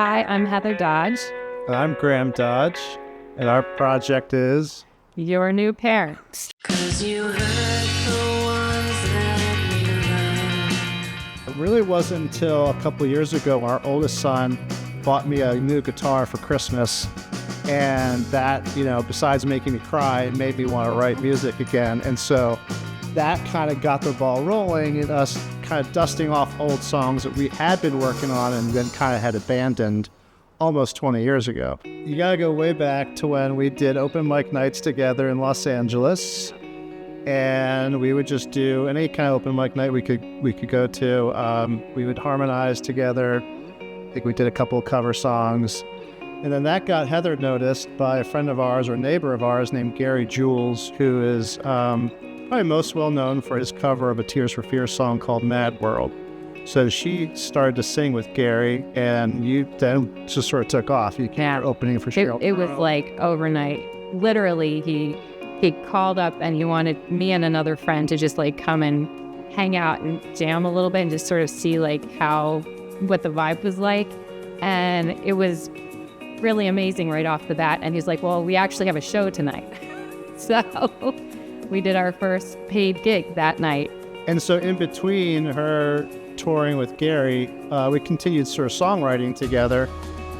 Hi, I'm Heather Dodge, And I'm Graham Dodge, and our project is your new parents. 'Cause you hurt the ones that you love. It really wasn't until a couple of years ago our oldest son bought me a new guitar for Christmas, and that, besides making me cry, it made me want to write music again. And so that kind of got the ball rolling and us kind of dusting off old songs that we had been working on and then kind of had abandoned almost 20 years ago. You got to go way back to when we did open mic nights together in Los Angeles, and we would just do any kind of open mic night we could go to. We would harmonize together. I think we did a couple of cover songs. And then that got Heather noticed by a friend of ours or neighbor of ours named Gary Jules, who is probably most well known for his cover of a Tears for Fears song called Mad World. So she started to sing with Gary, and you then just sort of took off. You came opening for Cheryl. It was like overnight. Literally, he called up and he wanted me and another friend to just like come and hang out and jam a little bit and just sort of see like what the vibe was like. And it was really amazing right off the bat. And he's like, well, we actually have a show tonight. So we did our first paid gig that night. And so in between her touring with Gary, we continued sort of songwriting together.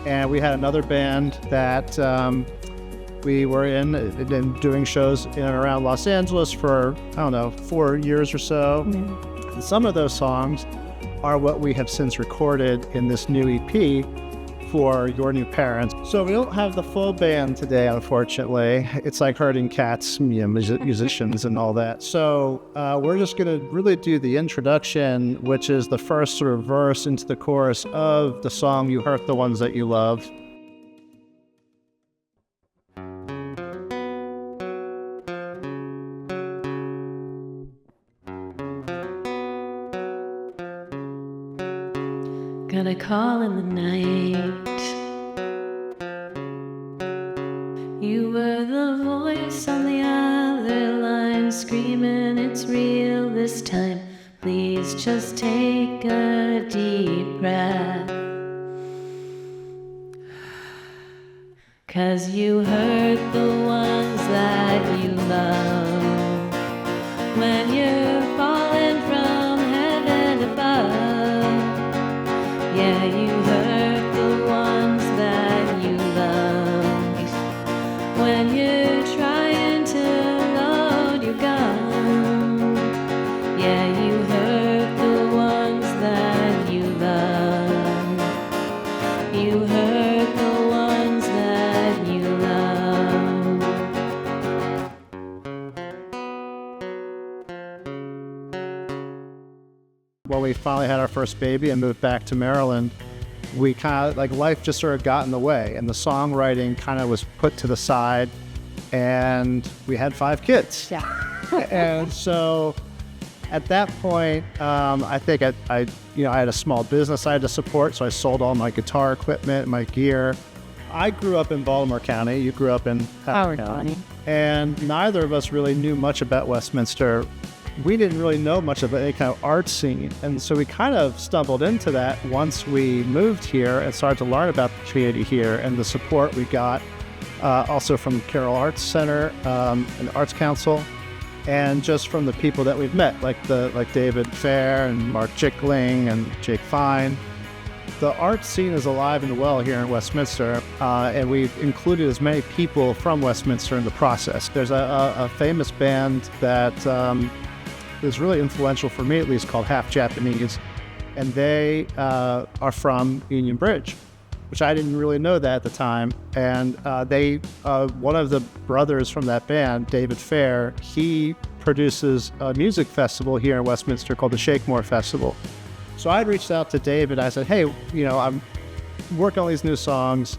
And we had another band that we were in and doing shows in and around Los Angeles for, 4 years or so. Mm-hmm. And some of those songs are what we have since recorded in this new EP for Your New Parents. So we don't have the full band today, unfortunately. It's like herding cats, musicians and all that. So we're just going to really do the introduction, which is the first sort of verse into the chorus of the song You Hurt the Ones That You Love. Got a call in the night. You were the voice on the other line, screaming it's real this time. Please just take a deep breath. 'Cause you hurt the ones that you love when you're falling from heaven above. Yeah, you hurt the ones that you love when you're trying to load your gun. Yeah, you hurt the ones that you love. You hurt the ones that you love. When we finally had our first baby and moved back to Maryland, we kind of, like, life just sort of got in the way, and the songwriting kind of was put to the side, and we had 5 kids. Yeah. And so at that point, I think I had a small business I had to support, so I sold all my guitar equipment, my gear. I grew up in Baltimore County. You grew up in Howard County. And neither of us really knew much about Westminster. We didn't really know much of any kind of art scene. And so we kind of stumbled into that once we moved here and started to learn about the community here and the support we got also from Carroll Arts Center and the Arts Council, and just from the people that we've met, like David Fair and Mark Jickling and Jake Fine. The art scene is alive and well here in Westminster, and we've included as many people from Westminster in the process. There's a famous band that is really influential for me, at least, called Half Japanese, and they are from Union Bridge, which I didn't really know that at the time. And one of the brothers from that band, David Fair, he produces a music festival here in Westminster called the Shakemore Festival. So I reached out to David. I said, hey, I'm working on these new songs.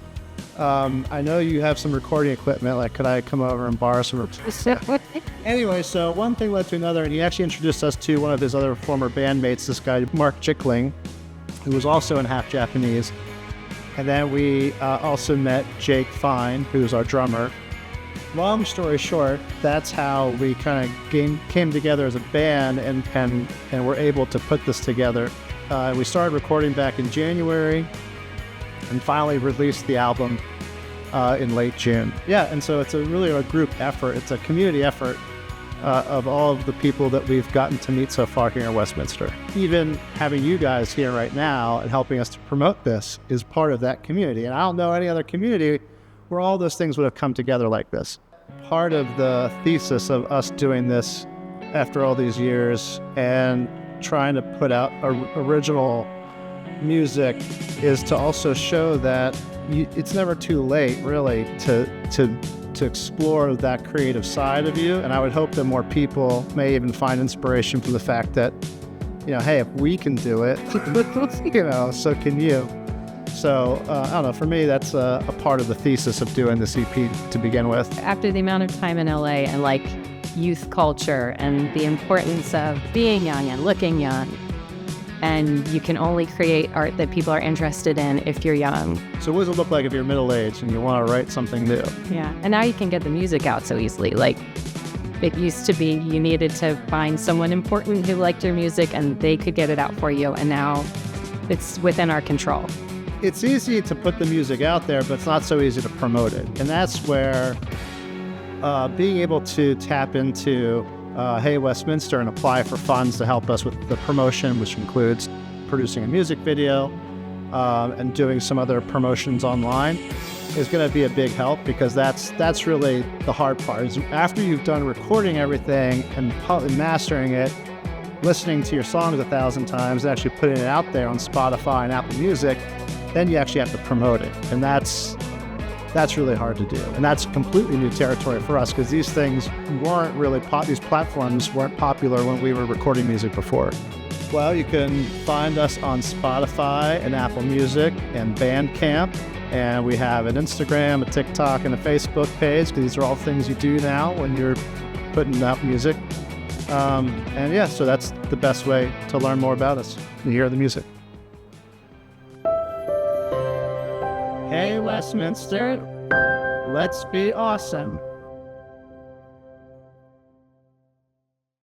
I know you have some recording equipment. Like, could I come over and borrow some? Anyway, so one thing led to another, and he actually introduced us to one of his other former bandmates, this guy, Mark Jickling, who was also in Half Japanese. And then we also met Jake Fine, who's our drummer. Long story short, that's how we kind of came together as a band and were able to put this together. We started recording back in January, and finally released the album in late June. Yeah, and so it's really a group effort. It's a community effort of all of the people that we've gotten to meet so far here in Westminster. Even having you guys here right now and helping us to promote this is part of that community. And I don't know any other community where all those things would have come together like this. Part of the thesis of us doing this after all these years and trying to put out original music is to also show that it's never too late, really, to explore that creative side of you. And I would hope that more people may even find inspiration from the fact that, hey, if we can do it, so can you. So, I don't know, for me, that's a part of the thesis of doing this EP to begin with. After the amount of time in LA and like youth culture and the importance of being young and looking young, and you can only create art that people are interested in if you're young. So what does it look like if you're middle-aged and you want to write something new? Yeah, and now you can get the music out so easily. Like, it used to be you needed to find someone important who liked your music and they could get it out for you, and now it's within our control. It's easy to put the music out there, but it's not so easy to promote it. And that's where being able to tap into Hey Westminster and apply for funds to help us with the promotion, which includes producing a music video and doing some other promotions online, is going to be a big help, because that's really the hard part. Is after you've done recording everything and mastering it, listening to your songs 1,000 times, and actually putting it out there on Spotify and Apple Music, then you actually have to promote it, and that's really hard to do. And that's completely new territory for us, because these things weren't really these platforms weren't popular when we were recording music before. Well, you can find us on Spotify and Apple Music and Bandcamp, and we have an Instagram, a TikTok, and a Facebook page, because these are all things you do now when you're putting out music. And yeah, so that's the best way to learn more about us and hear the music. Hey Westminster, let's be awesome.